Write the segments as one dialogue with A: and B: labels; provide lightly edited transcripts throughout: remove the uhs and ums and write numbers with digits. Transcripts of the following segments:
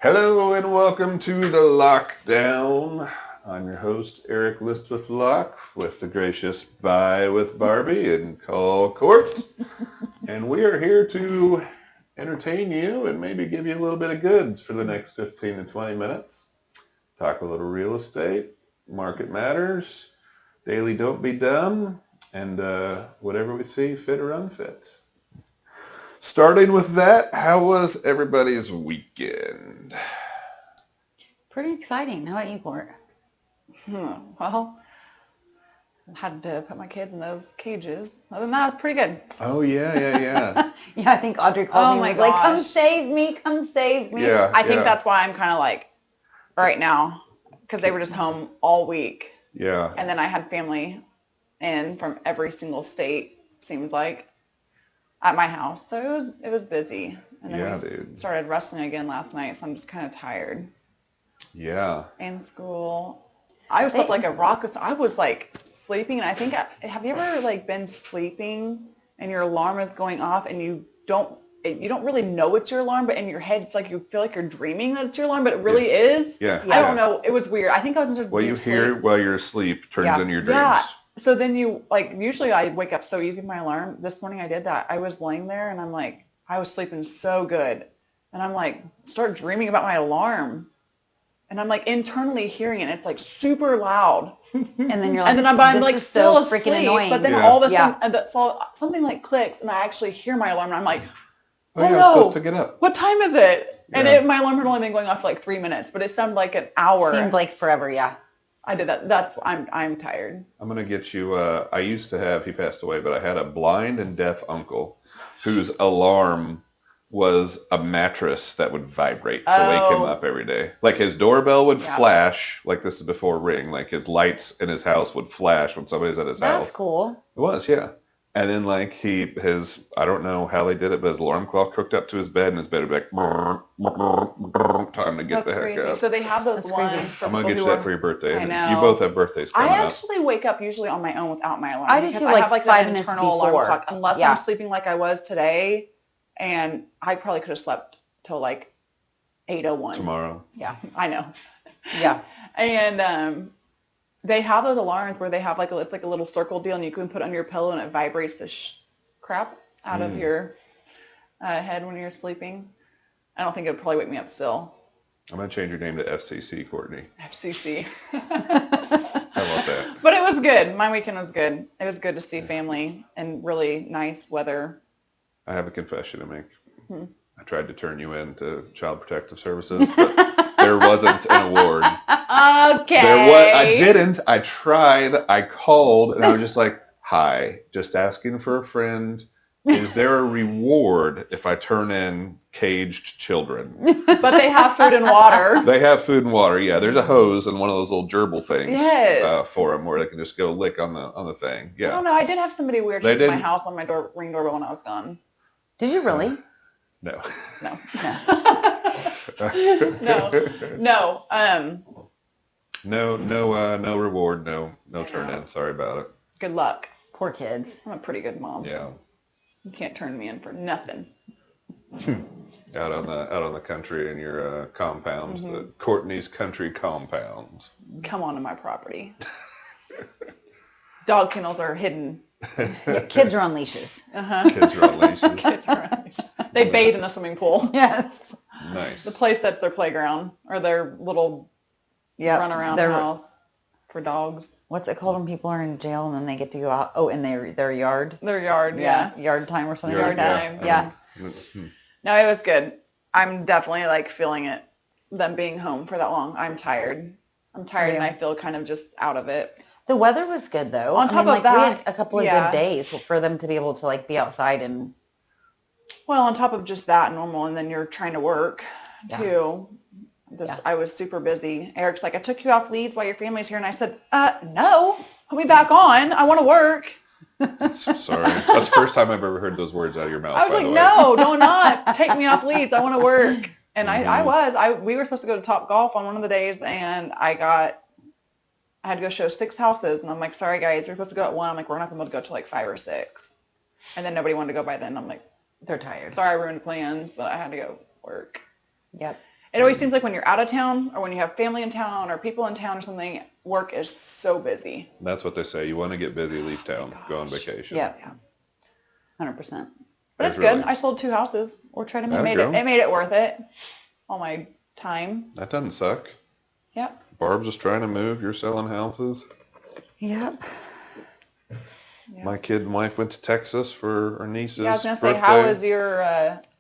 A: Hello and welcome to the Lockdown. I'm your host, Eric Locke, with the gracious Bye with Barbie and Call Court. And we are here to entertain you and maybe give you a little bit of goods for the next 15 to 20 minutes. Talk a little real estate, market matters, daily don't be dumb, and whatever we see, fit or unfit. Starting with that, how was everybody's weekend?
B: Pretty exciting. How about you, Court?
C: Well, I had to put my kids in those cages. Other than that, it was pretty good.
A: Oh, yeah.
B: Yeah, I think Audrey called me and was like, come save me, come save me.
A: Yeah,
C: I think that's why I'm kind of like, right now, because they were just home all week.
A: Yeah.
C: And then I had family in from every single state, seems like, at my house. So it was busy. And then we started wrestling again last night, so I'm just kind of tired.
A: Yeah.
C: And school. I slept like a rock. I was like sleeping, and I think, have you ever like been sleeping and your alarm is going off and you don't really know it's your alarm, but in your head it's like you feel like you're dreaming that it's your alarm, but it really is?
A: Yeah.
C: I don't know. It was weird. I think I was in
A: what you hear while you're asleep turns into your dreams.
C: Yeah. So then usually I wake up so easy with my alarm. This morning I did that. I was laying there and I'm like, I was sleeping so good. And I'm like, start dreaming about my alarm. And I'm like internally hearing it. It's like super loud.
B: And then you're like,
C: and then I'm like still
B: so freaking
C: asleep.
B: annoying.
C: But then all of a sudden, something like clicks and I actually hear my alarm and I'm like,
A: I'm supposed to get up.
C: What time is it? Yeah. And my alarm had only been going off for like 3 minutes, but it sounded like an hour.
B: Seemed like forever, yeah.
C: I did that. I'm tired.
A: I'm going to get you, I used to have, he passed away, but I had a blind and deaf uncle whose alarm was a mattress that would vibrate to wake him up every day. Like his doorbell would flash, like this is before Ring, like his lights in his house would flash when somebody's at his house.
B: That's cool.
A: It was, yeah. And then like his, I don't know how they did it, but his alarm clock hooked up to his bed and his bed would be like, time to get the heck up.
C: So they have those lines for
A: I'm going to get you that for your birthday.
C: I know.
A: You both have birthdays coming up.
C: I actually wake up usually on my own without my alarm.
B: I do too, like
C: have
B: 5 minutes
C: internal
B: before.
C: Alarm clock, unless I'm sleeping like I was today. And I probably could have slept till like 8:01.
A: Tomorrow.
C: Yeah, I know.
B: Yeah.
C: And they have those alarms where they have it's like a little circle deal and you can put it under your pillow and it vibrates the crap out of your head when you're sleeping. I don't think it would probably wake me up still.
A: I'm going to change your name to FCC, Cortney.
C: FCC.
A: How about that?
C: But it was good. My weekend was good. It was good to see family and really nice weather.
A: I have a confession to make. I tried to turn you in to Child Protective Services, but there wasn't an award.
C: Okay.
A: I didn't. I tried. I called, and I was just like, hi, just asking for a friend. Is there a reward if I turn in caged children?
C: But they have food and water.
A: They have food and water, yeah. There's a hose and one of those little gerbil things for them where they can just go lick on the thing. Yeah.
C: I don't know. I did have somebody weird check my house on my Ring doorbell when I was gone.
B: Did you really?
A: No.
C: No.
A: No reward, no turn in. Sorry about it.
C: Good luck.
B: Poor kids.
C: I'm a pretty good mom.
A: Yeah.
C: You can't turn me in for nothing.
A: Out on the country in your compounds, the Cortney's country compounds.
C: Come onto my property. Dog kennels are hidden.
B: Yeah, kids are on leashes.
A: Kids are on leashes.
C: Kids are on leashes. They bathe in the swimming pool.
B: Yes.
A: Nice.
C: The place that's their playground or their little run around house for dogs.
B: What's it called when people are in jail and then they get to go out? Oh, in their yard.
C: Their yard, yeah.
B: Yard time or something.
C: Yard time. Yeah. No, it was good. I'm definitely like feeling it. Them being home for that long. I'm tired and I feel kind of just out of it.
B: The weather was good though.
C: On top of that,
B: we had a couple of good days for them to be able to like be outside and.
C: Well, on top of just that normal, and then you're trying to work too. I was super busy. Eric's like, I took you off leads while your family's here, and I said, no, put me back on. I want to work.
A: Sorry, that's the first time I've ever heard those words out of your mouth.
C: I was like, no, don't not take me off leads. I want to work. And we were supposed to go to Top Golf on one of the days, and I had to go show 6 houses. And I'm like, sorry, guys, we're supposed to go at 1. I'm like, we're not going to be able to go to like 5 or 6. And then nobody wanted to go by then. I'm like,
B: they're tired.
C: Sorry, I ruined plans, but I had to go work.
B: Yep.
C: It always seems like when you're out of town or when you have family in town or people in town or something, work is so busy.
A: That's what they say. You want to get busy, leave town, go on vacation.
B: Yeah. 100%.
C: But it's
A: really-
C: good. I sold 2 houses.
B: Or try to
A: There
B: make
A: you
C: It
A: go.
C: made it worth it. All my time.
A: That doesn't suck.
C: Yep.
A: Barb's just trying to move. You're selling houses.
B: Yep.
C: Yeah.
A: My kid and wife went to Texas for her niece's
C: Yeah, I was gonna say,
A: birthday.
C: how is your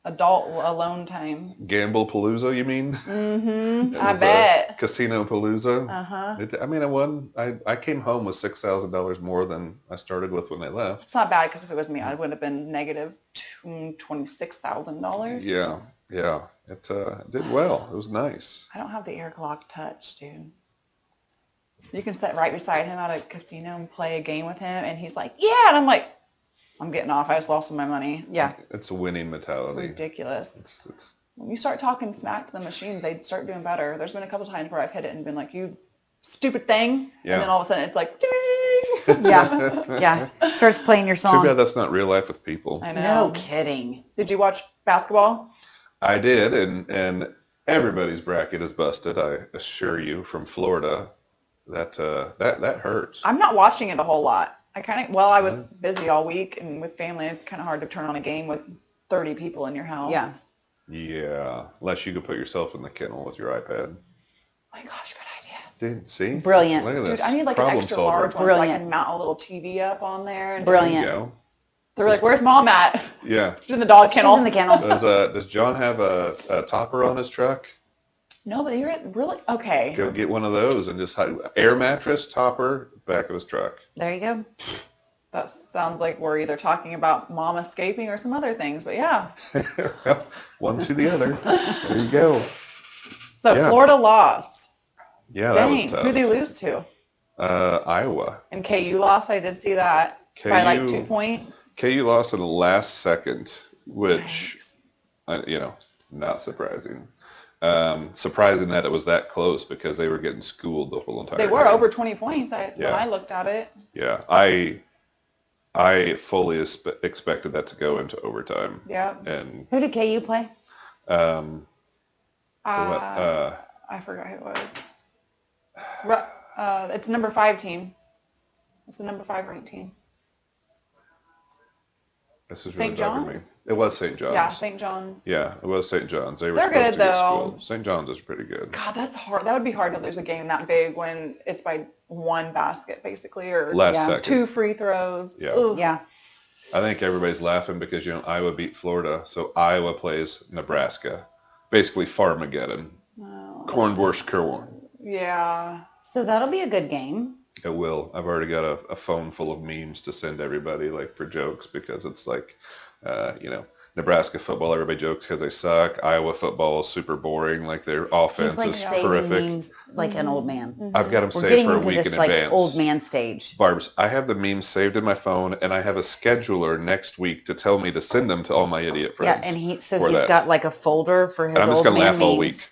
C: adult alone time?
A: Gamble Palooza, you mean?
C: Mm-hmm.
A: It
C: I
A: was,
C: bet.
A: Casino Palooza.
C: Uh-huh.
A: I mean, I won. I came home with $6,000 more than I started with when they left.
C: It's not bad because if it was me, I would have been negative $26,000.
A: Yeah. It did well. It was nice.
C: I don't have the Eric Locke touch, dude. You can sit right beside him at a casino and play a game with him, and he's like, yeah, and I'm like, I'm getting off. I just lost all my money.
B: Yeah.
A: It's a winning
C: It's
A: mentality.
C: ridiculous.
A: It's
C: When you start talking smack to the machines, they start doing better. There's been a couple times where I've hit it and been like, you stupid thing.
A: Yeah.
C: And then all of a sudden it's like, ding.
B: Yeah. Starts playing your
A: too
B: song.
A: bad that's not real life with people.
C: I know.
B: No kidding.
C: Did you watch basketball?
A: I did, and everybody's bracket is busted. I assure you, from Florida, that hurts.
C: I'm not watching it a whole lot. I was busy all week and with family. It's kind of hard to turn on a game with 30 people in your house.
B: Yeah.
A: Yeah, unless you could put yourself in the kennel with your iPad.
C: Oh my gosh, good idea.
A: Dude, see?
B: Brilliant.
A: Look at this.
C: Dude, I need like
A: Problem
C: an extra
A: solver.
C: large one so I
B: Brilliant.
C: can mount a little TV up on there. And
A: There you
B: Brilliant.
A: go.
C: They're like, where's mom at?
A: Yeah.
C: She's in the dog kennel.
B: She's in the kennel.
A: Does John have a topper on his truck?
C: No, but you're really, okay.
A: Go get one of those and just air mattress, topper, back of his truck.
B: There you go.
C: That sounds like we're either talking about mom escaping or some other things, but yeah.
A: Well, one to the other. There you go.
C: So
A: Yeah.
C: Florida lost.
A: Yeah, that was
C: Dang,
A: tough.
C: who'd they lose to?
A: Iowa.
C: And KU lost. I did see that by like
A: KU
C: 2 points.
A: KU lost in the last second, which, not surprising. Surprising that it was that close because they were getting schooled the whole entire
C: They were
A: game.
C: over 20 points when
A: Yeah.
C: I looked at it.
A: Yeah, I fully expected that to go into overtime.
C: Yeah.
A: And
B: Who did KU play?
C: I forgot who it was. It's number 5 team. It's the number 5 ranked team.
A: this is really
C: St.
A: bugging me.
C: John's?
A: It was St. John's.
C: Yeah, St. John's.
A: Yeah, it was St. John's. They were
C: They're
A: supposed
C: good,
A: to get
C: though.
A: schooled. St. John's is pretty good.
C: God, that's hard. That would be hard to lose a game that big when it's by one basket, basically, or
A: Last
B: Yeah.
A: second.
C: 2 free throws.
A: Yeah.
C: Ooh.
B: Yeah.
A: I think everybody's laughing because, Iowa beat Florida, so Iowa plays Nebraska. Basically Farmageddon.
C: Oh,
A: Cornbush Kerwin.
C: yeah.
B: So that'll be a good game.
A: It will. I've already got a phone full of memes to send everybody, like, for jokes, because it's like, Nebraska football, everybody jokes because they suck. Iowa football is super boring. Like, their offense
B: He's like
A: is
B: saving
A: horrific.
B: memes like an old man.
A: I've got them
B: We're
A: saved
B: getting
A: for a
B: into
A: week
B: this
A: in
B: like
A: advance.
B: old man stage.
A: Barbs, I have the memes saved in my phone, and I have a scheduler next week to tell me to send them to all my idiot friends.
B: Yeah, and
A: for
B: he's
A: that.
B: got like a folder for his
A: And I'm just
B: old
A: gonna
B: man
A: laugh all
B: memes.
A: week.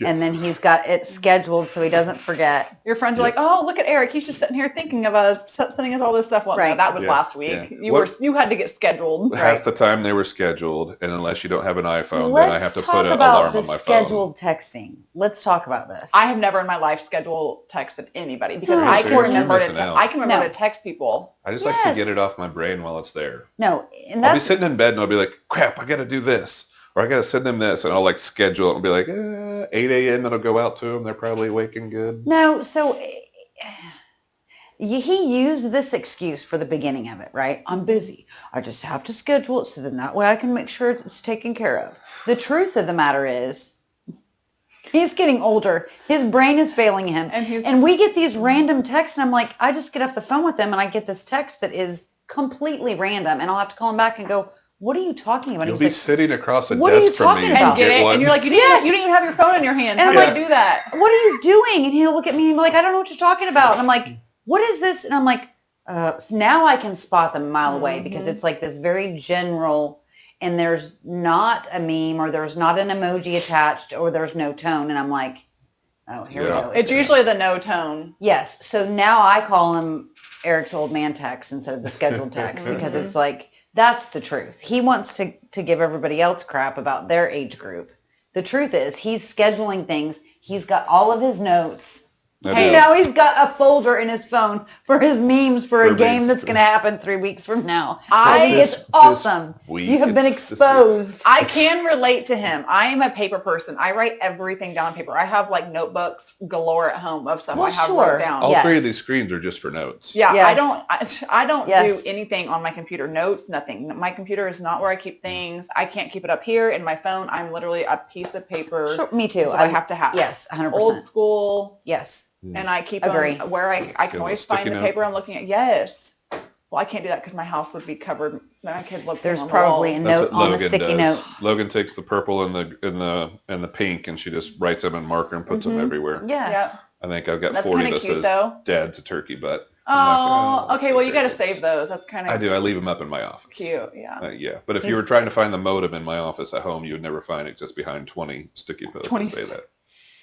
B: And then he's got it scheduled so he doesn't forget.
C: Your friends are like,
A: Yes.
C: oh, look at Eric. He's just sitting here thinking of us, sending us all this stuff. Well, no,
B: Right.
C: that was
A: Yeah,
C: last week.
A: yeah.
C: You had to get scheduled.
A: Half the time they were scheduled, and unless you don't have an iPhone,
B: Let's
A: then I have to
B: talk
A: put an
B: about
A: alarm
B: the
A: on my phone.
B: scheduled texting. Let's talk about this.
C: I have never in my life scheduled texted anybody because
B: No,
C: I
B: so
C: can
B: you're
C: remember to
A: missing out.
C: I can remember
B: No.
C: to text people.
A: I just like to
B: Yes.
A: get it off my brain while it's there.
B: No, and
A: I'll be
B: that's
A: sitting in bed and I'll be like, crap, I got to do this. Or I got to send them this. And I'll like schedule it and be like, 8 a.m. it'll go out to them. They're probably waking good.
B: no. So he used this excuse for the beginning of it, right? I'm busy. I just have to schedule it so then that way I can make sure it's taken care of. The truth of the matter is, he's getting older. His brain is failing him. And we get these random texts, and I'm like, I just get off the phone with him, and I get this text that is completely random, and I'll have to call him back and go, what are you talking about?
A: You'll
B: He's
A: be sitting across a
B: "What are you
A: desk from me
B: talking
A: and
B: about?"
C: Get it,
A: one.
C: and you're like, you didn't even have your phone in your hand. How
B: And
C: do
A: I'm
C: I
A: like-
C: do that?
B: what are you doing? And he'll look at me and be like, I don't know what you're talking about. And I'm like, what is this? And I'm like, so now I can spot them a mile away because it's like this very general, and there's not a meme or there's not an emoji attached or there's no tone. And I'm like, oh, here we
A: Yeah.
B: go.
C: It's usually the no tone.
B: Yes. So now I call him Eric's old man text instead of the scheduled text because it's like, that's the truth. He wants to give everybody else crap about their age group. The truth is, he's scheduling things. He's got all of his notes.
A: I do.
B: Now he's got a folder in his phone for his memes for a
A: For
B: game
A: memes.
B: that's going to happen 3 weeks from now.
C: I-
B: I think
A: This-
B: it's awesome.
A: this week,
B: You have been
A: it's this
B: exposed.
C: I can relate to him. I am a paper person. I write everything down on paper. I have like notebooks galore at home of stuff
B: Well,
C: I have
B: sure.
C: wrote down.
A: All
B: Yes.
A: 3 of these screens are just for notes.
C: Yeah,
B: Yes.
C: I don't
B: Yes.
C: do anything on my computer. Notes, nothing. My computer is not where I keep things. I can't keep it up here in my phone. I'm literally a piece of paper.
B: Sure, me too.
C: Is what I have to have.
B: Yes, 100%.
C: Old school,
B: Yes.
C: and I keep
B: Agree.
C: them where I
A: Get
C: can
A: a
C: always
A: little
C: find the
A: sticky
C: paper
A: note.
C: I'm looking at. Yes. Well, I can't do that because my house would be covered. My kids look.
B: There's
C: on the
B: probably
C: walls.
B: a
A: That's
B: note
A: what
B: on
A: Logan
B: the sticky
A: does.
B: note.
A: Logan takes the purple and the pink, and she just writes them in marker and puts them everywhere.
B: Yes.
C: Yep.
A: I think I've got
C: That's
A: 40
C: kinda
A: that
C: cute,
A: says
C: though.
A: "Dad's a turkey butt."
C: Oh,
A: I'm like,
C: okay. Well, you got to
A: okay.
C: save those. That's kind
A: I
C: of
A: do. I leave them up in my office.
C: cute. Yeah.
A: Yeah, but if you were trying to find the modem in my office at home, you would never find it just behind 20 sticky posts
C: 20
A: that say that.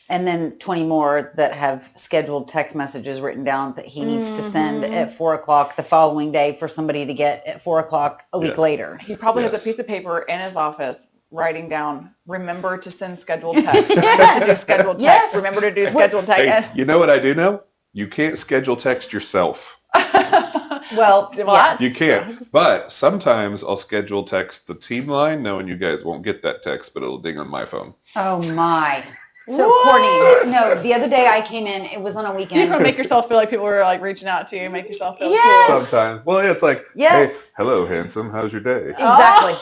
B: And then 20 more that have scheduled text messages written down that he needs to send at 4 o'clock the following day for somebody to get at 4 o'clock a week
A: Yes.
B: later.
C: He probably has
A: Yes.
C: a piece of paper in his office writing down, remember to send scheduled text. Remember to do scheduled text.
B: Yes.
C: Remember to do scheduled
A: Hey,
C: text.
A: you know what I do know? You can't schedule text yourself.
B: Well, yes.
A: You can't. But sometimes I'll schedule text the team line, knowing you guys won't get that text, but it'll ding on my phone.
B: Oh my. So
C: What?
B: Courtney, no, the other day I came in, it was on a
C: You just
B: weekend.
C: want to make yourself feel like people are like reaching out to you, make yourself feel
B: Yes.
C: cool.
A: Sometimes. Well, it's like,
B: Yes.
A: hey, hello, handsome. How's your day?
B: Exactly.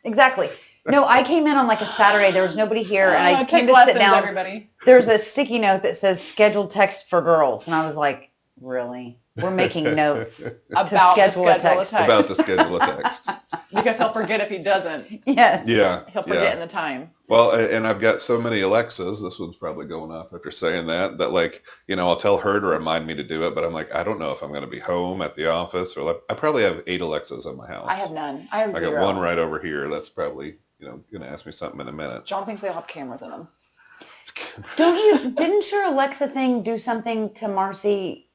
B: Exactly. No, I came in on like a Saturday. There was nobody here, and I
C: Take
B: came to sit
C: lessons,
B: down.
C: everybody.
B: There's a sticky note that says scheduled text for girls, and I was like, really? We're making notes
C: About
B: to
C: the
B: schedule a
C: schedule
B: text.
C: of text.
A: About to schedule a text.
C: Because he'll forget if he doesn't.
B: Yes.
A: Yeah.
C: He'll forget
A: yeah.
C: in the time.
A: Well, and I've got so many Alexas, this one's probably going off after saying that like, I'll tell her to remind me to do it, but I'm like, I don't know if I'm going to be home at the office or like, I probably have 8 Alexas in my house.
C: I have none. I have
A: I
C: zero.
A: got one right over here. That's probably, going to ask me something in a minute.
C: John thinks they all have cameras in them.
B: Didn't your Alexa thing do something to Marcy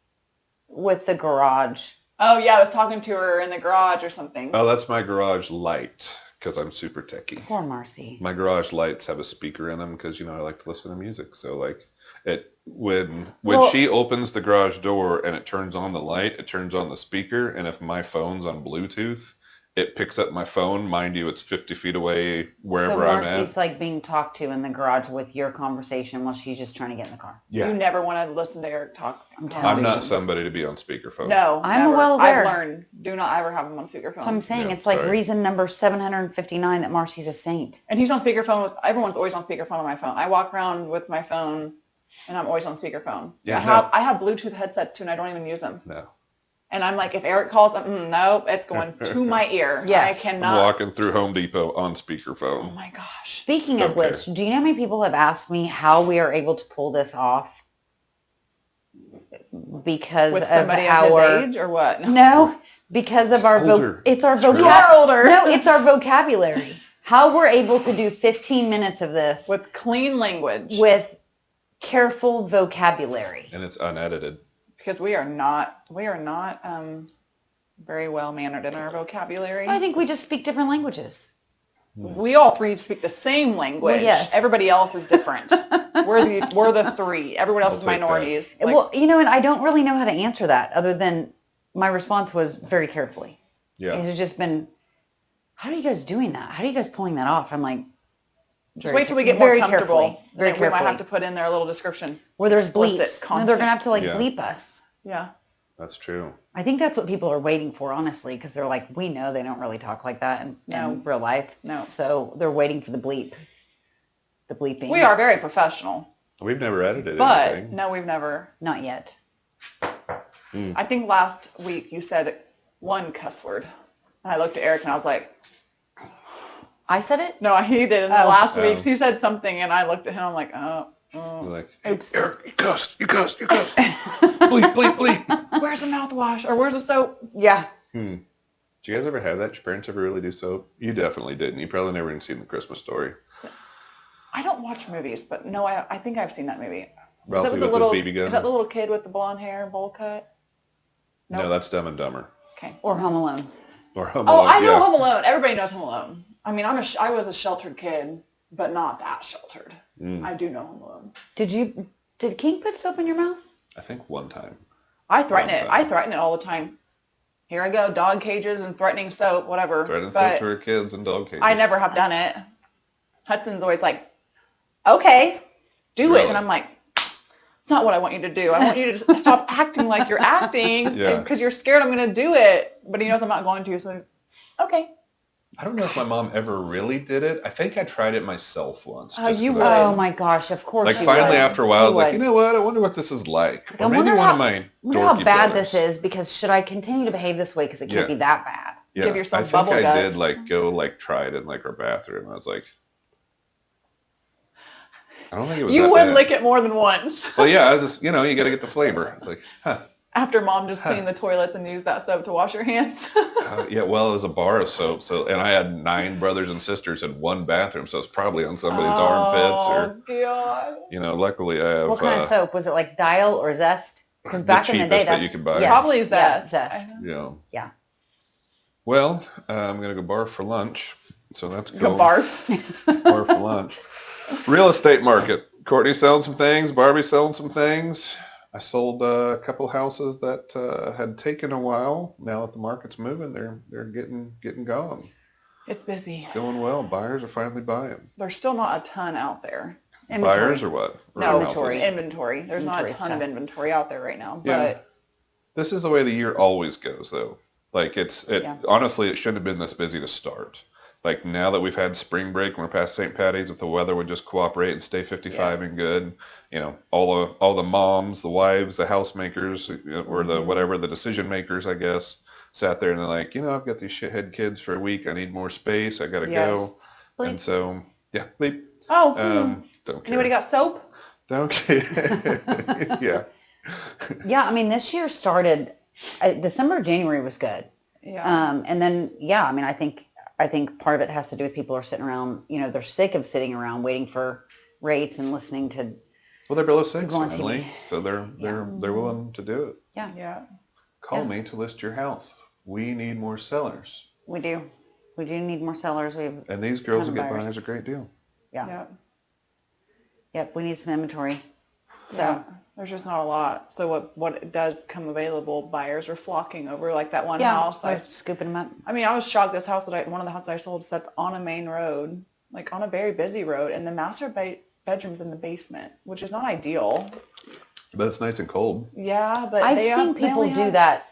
B: with the garage?
C: Oh, yeah. I was talking to her in the garage or something.
A: Oh, that's my garage light because I'm super techie.
B: Poor Marcy.
A: My garage lights have a speaker in them because, I like to listen to music. So like when
B: Well-
A: she opens the garage door and it turns on the light, it turns on the speaker. And if my phone's on Bluetooth, it picks up my phone. Mind you, it's 50 feet away wherever
B: so
A: I'm
B: Marcy's
A: at.
B: like being talked to in the garage with your conversation while she's just trying to get in the car.
A: Yeah.
C: You never want to listen to Eric talk.
B: I'm telling
A: I'm not
B: conversations.
A: somebody to be on speakerphone.
C: No,
B: I'm
C: never.
B: well aware.
C: I've learned. Do not ever have him on speakerphone.
B: So I'm saying
A: Yeah,
B: it's like
A: sorry.
B: reason number 759 that Marcy's a saint.
C: And he's on speakerphone. Everyone's always on speakerphone on my phone. I walk around with my phone, and I'm always on speakerphone.
A: Yeah,
C: I have Bluetooth headsets too, and I don't even use them.
A: No.
C: And I'm like, if Eric calls, no, it's going to my ear.
B: Yes.
C: I
A: I'm
C: cannot.
A: walking through Home Depot on
C: Oh
A: speakerphone.
C: my gosh.
B: Speaking of
A: Don't care.
B: which, do you know how many people have asked me how we are able to pull this off? Because
C: With
B: of
C: somebody of
B: our
C: his age or what?
B: no, because of our
A: Older.
B: it's our
A: True.
C: You
B: vocabulary.
C: are older.
B: No, it's our vocabulary. How we're able to do 15 minutes of this
C: With clean language.
B: with careful vocabulary.
A: And it's unedited.
C: Because we are not very well mannered in our vocabulary.
B: I think we just speak different languages.
C: We all three speak the same language.
B: Well, yes.
C: Everybody else is different. we're the three. Everyone else
A: I'll
C: is
A: take that.
C: minorities. Like,
B: Well, and I don't really know how to answer that other than my response was very carefully.
A: Yeah.
B: It has just been, how are you guys doing that? How are you guys pulling that off? I'm like,
C: just wait till we get more
B: very
C: comfortable.
B: carefully, very
C: Then we might have
B: carefully.
C: to put in there a little description.
B: where there's
C: Explicit
B: bleeps. No,
C: content.
B: they're going to have to like
A: Yeah.
B: bleep us.
C: Yeah.
A: That's true.
B: I think that's what people are waiting for, honestly, because they're like, we know they don't really talk like that in real life.
C: No.
B: So they're waiting for the bleep. The bleeping.
C: We are very professional.
A: We've never edited
C: But
A: anything.
C: no, we've never.
B: Not yet.
C: I think last week you said one cuss word. And I looked at Eric and I was like,
B: I said it?
C: no, he did. In the
B: Oh.
C: last
A: Oh.
C: weeks he said something and I looked at him. I'm like, oh.
A: Like,
B: Oops.
A: Eric, you cussed. Bleep, bleep, bleep.
C: Where's the mouthwash? Or where's the soap?
B: Yeah.
A: Did you guys ever have that? Your parents ever really do soap? You definitely didn't. You probably never even seen The Christmas Story.
C: I don't watch movies, but no, I think I've seen that movie.
A: Ralphie with
C: little,
A: his BB gun?
C: Is that the little kid with the blonde hair, bowl cut?
A: No, that's Dumb and Dumber.
C: Okay.
B: Or Home Alone.
A: Or Home
C: Oh,
A: Alone.
C: I know
A: yeah.
C: Home Alone. Everybody knows Home Alone. I mean, I was a sheltered kid. but not that sheltered. I do know him alone.
B: Did King put soap in your mouth?
A: I think one time.
C: I threaten it. I threaten it all the time. Here I go, dog cages and threatening soap, whatever.
A: Threatening soap for kids and dog cages.
C: I never have done it. Hudson's always like, okay, do it. And I'm like, it's not what I want you to do. I want you to just stop acting like you're acting because you're scared I'm going to do it. But he knows I'm not going to, so okay.
A: I don't know if my mom ever really did it. I think I tried it myself once.
C: Oh, you would.
B: Oh my gosh, of course.
A: Like
B: you
A: finally
B: would.
A: after a while, I was like, you know what? I wonder what this is like. Or maybe one of my
B: wonder how bad this is, because should I continue to behave this way? Because it can't be that bad.
A: Yeah.
C: Give yourself
A: bubble gut. I
C: gut.
A: did like go like try it in like our bathroom. I was like, I don't think it was.
C: You would lick it more than once.
A: Well, yeah, I was just, you got to get the flavor. It's like,
C: After mom just cleaned the toilets and used that soap to wash your hands.
A: Yeah, well, it was a bar of soap. So, and I had 9 brothers and sisters in one bathroom, so it's probably on somebody's armpits or.
C: God.
A: Luckily I have.
B: What kind of soap was it? Like Dial or Zest? Because back in the day,
A: that you can buy.
B: Yes,
C: probably Zest.
B: Yeah, Zest.
A: Yeah.
B: Yeah.
A: Well, I'm gonna go barf for lunch, so that's cool.
C: Go barf.
A: Barf for lunch. Real estate market. Cortney's selling some things. Barbie's selling some things. I sold a couple houses that had taken a while. Now that the market's moving, they're getting going.
C: It's busy.
A: It's going well. Buyers are finally buying.
C: There's still not a ton out there.
A: Buyers or what? Or
C: No,
A: houses?
C: inventory. There's not a ton of inventory out there right now.
A: Yeah.
C: But
A: This is the way the year always goes, though. Like honestly, it shouldn't have been this busy to start. Like now that we've had spring break and we're past St. Patty's, if the weather would just cooperate and stay 55 and good, all the moms, the wives, the housemakers, or the decision makers, I guess, sat there and they're like, I've got these shithead kids for a week. I need more space. I got to go. And so, they don't care.
C: Anybody got soap?
A: Don't care. Yeah.
B: Yeah, I mean, this year started, December, January was good.
C: Yeah.
B: And then, I think part of it has to do with people are sitting around, they're sick of sitting around waiting for rates and listening to.
A: Well, they're below 6 finally, so they're willing to do it.
B: Yeah.
C: Yeah.
A: Call me to list your house. We need more sellers.
B: We do. We do need more sellers.
A: And these girls will get buyers a great deal.
B: Yeah. Yep. We need some inventory. So.
C: Yeah. There's just not a lot. So what does come available, buyers are flocking over, like that one house.
B: I was scooping them up.
C: I mean, I was shocked. This house one of the houses I sold sits on a main road, like on a very busy road, and the master bedroom's in the basement, which is not ideal.
A: But it's nice and cold.
C: Yeah, but
B: I've seen people do that.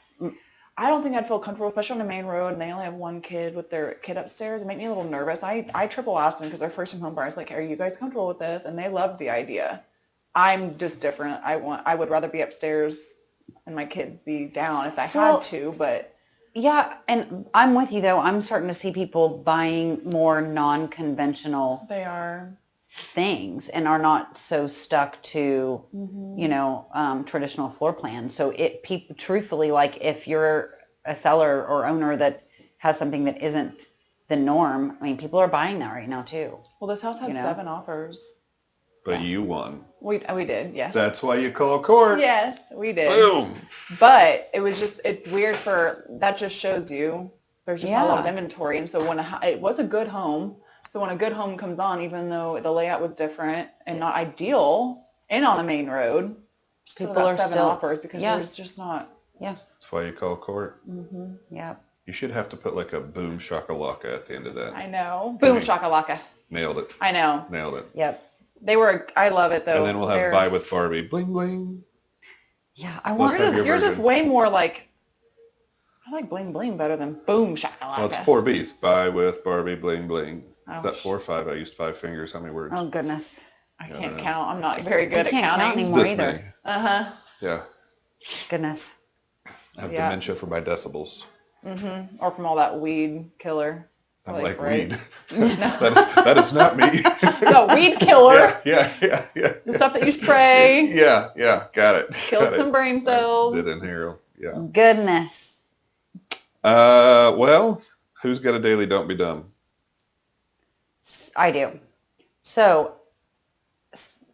C: I don't think I'd feel comfortable, especially on a main road, and they only have one kid with their kid upstairs. It made me a little nervous. I triple asked them because they're first-time home buyers, like, are you guys comfortable with this? And they loved the idea. I'm just different. I would rather be upstairs and my kids be down if I had to, but.
B: Yeah, and I'm with you though. I'm starting to see people buying more non-conventional things and are not so stuck to, traditional floor plans. So people truthfully, like if you're a seller or owner that has something that isn't the norm, I mean, people are buying that right now too.
C: Well, this house had 7 offers.
A: But you won.
C: We did, yes.
A: That's why you call court.
C: Yes, we did.
A: Boom.
C: But it's weird that just shows you there's just not a lot of inventory. And so it was a good home. So when a good home comes on, even though the layout was different and not ideal and on a main road, people are 7 offers because there's just not.
B: Yeah.
A: That's why you call court.
C: Mm-hmm.
B: Yeah.
A: You should have to put like a boom shakalaka at the end of that.
C: I know. Boom shakalaka.
A: Nailed it.
C: I know.
A: Nailed it.
B: Yep.
C: I love it though.
A: And then we'll have Buy with Barbie. Bling, bling.
B: Yeah, I want
C: yours is way more like, I like bling, bling better than boom shakalaka.
A: Well, it's 4 B's. Buy with Barbie, bling, bling. Is that 4 or 5? I used 5 fingers. How many words?
B: Oh, goodness.
C: I can't count. I'm not very good at
B: can't
C: counting.
B: count anymore either.
A: Many.
C: Uh-huh.
A: Yeah.
B: Goodness.
A: I have dementia for my decibels.
C: Mm-hmm. Or from all that weed killer.
A: I'm like weed. that is not me.
C: The weed killer.
A: Yeah.
C: The stuff that you spray.
A: Yeah, got it.
C: Killed some brain cells.
A: Did inhale. Yeah.
B: Goodness.
A: Well, who's got a daily don't be dumb?
B: I do. So,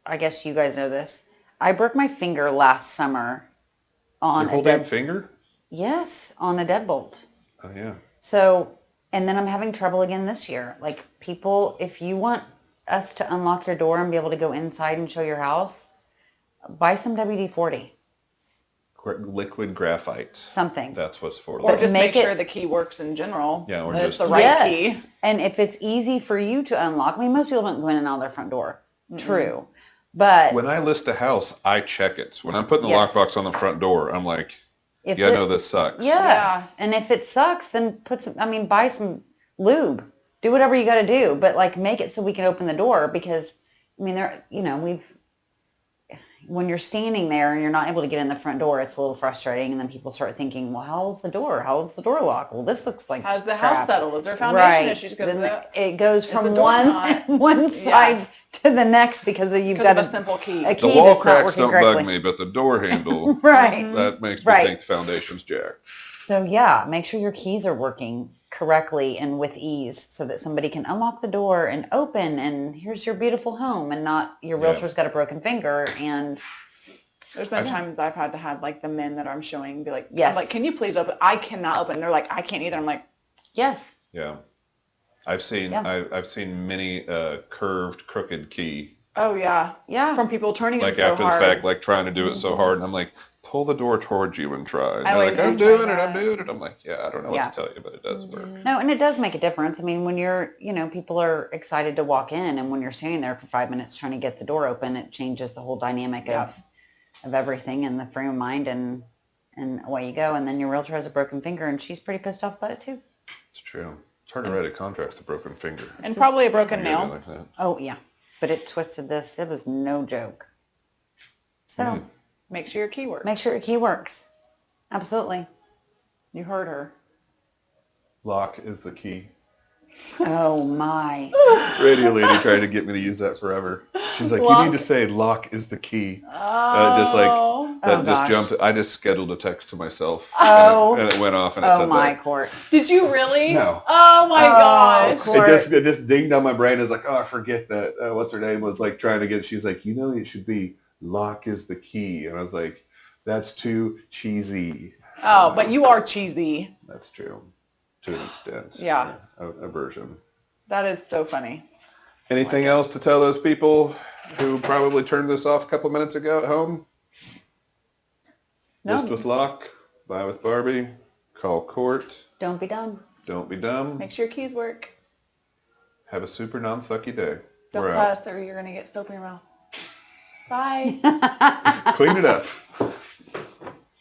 B: I guess you guys know this. I broke my finger last summer on
A: Your whole damn finger?
B: Yes, on a deadbolt.
A: Oh, yeah.
B: So, and then I'm having trouble again this year. Like people, if you want us to unlock your door and be able to go inside and show your house, buy some WD-40.
A: Liquid graphite.
B: Something.
A: That's what's for.
C: Or just make
B: make
C: sure
B: it-
C: the key works in general.
A: Yeah, or
C: that it's
A: just-
C: the right key.
B: Yes. And if it's easy for you to unlock, I mean, most people don't go in and out of their front door. True. But
A: When I list a house, I check it. When I'm putting the
B: Yes.
A: lockbox on the front door, I'm like,
B: if
A: yeah, I
B: it-
A: know this sucks.
B: Yes. And if it sucks, then buy some lube. Do whatever you got to do, but like make it so we can open the door because I mean, when you're standing there and you're not able to get in the front door, it's a little frustrating. And then people start thinking, well, how old's the door? How old's the door lock? Well, this looks like
C: How's the
B: crap.
C: house settled? Is there foundation issues? Because
B: Then it goes
C: the
B: from
C: door
B: one
C: not-
B: one side to the next because you've got
C: of a simple key.
B: a
A: The
B: key
A: wall
B: that's not
A: cracks
B: working
A: don't
B: correctly.
A: bug me, but the door handle,
B: Right.
A: that makes me
B: Right.
A: think the foundation's jacked.
B: So yeah, make sure your keys are working correctly and with ease so that somebody can unlock the door and open and here's your beautiful home and not your realtor's got a broken finger and
C: There's been times I've had to have like the men that I'm showing be like,
B: Yes.
C: I'm like, can you please open? I cannot open. And they're like, I can't either. I'm like,
B: yes.
A: Yeah. I've seen
B: Yeah.
A: I've seen many curved, crooked key.
C: oh yeah.
B: Yeah.
C: From people turning
A: Like
C: it so
A: after
C: hard.
A: the fact, like trying to do it so hard, and I'm like, pull the door towards you and try. And
C: I
A: they're
C: always
A: like, I'm
C: do try
A: doing it, I'm
C: that.
A: doing it. I'm like, yeah, I don't know
B: Yeah.
A: what to tell you, but it does work.
B: No, and it does make a difference. I mean, when you're, people are excited to walk in and when you're standing there for 5 minutes trying to get the door open, it changes the whole dynamic of everything and the frame of mind and away you go. And then your realtor has a broken finger and she's pretty pissed off about it too.
A: It's true. It's hard to write a contract to broken finger.
C: And probably a broken
A: You gotta do
C: nail.
A: like that.
B: Oh yeah, but it twisted this. It was no joke. So
C: Make sure your key works.
B: make sure your key works. Absolutely.
C: You heard her.
A: Lock is the key.
B: Oh my.
A: Radio lady tried to get me to use that forever. She's like, you
C: Lock?
A: need to say lock is the key.
C: Oh.
A: That
B: gosh.
A: jumped. I just scheduled a text to myself.
B: Oh.
A: And it went off and it
B: Oh
A: said
B: my
A: that.
B: court.
C: Did you really?
A: No.
C: Oh my gosh.
B: Court.
A: It just dinged on my brain. It's like, oh, I forget that. What's her name was like trying to get. She's like, it should be lock is the key, and I was like, that's too cheesy.
C: Oh, but you are cheesy.
A: That's true, to an extent.
C: Yeah.
A: A version.
C: That is so funny.
A: Anything else to tell those people who probably turned this off a couple minutes ago at home?
C: No.
A: List with Locke, buy with Barbie, call Court,
B: Don't be dumb.
A: don't be dumb,
C: Make sure your keys work.
A: have a super non-sucky day.
C: Don't
A: We're out.
C: cuss or you're going to get soap in your mouth. Bye.
A: Clean it up.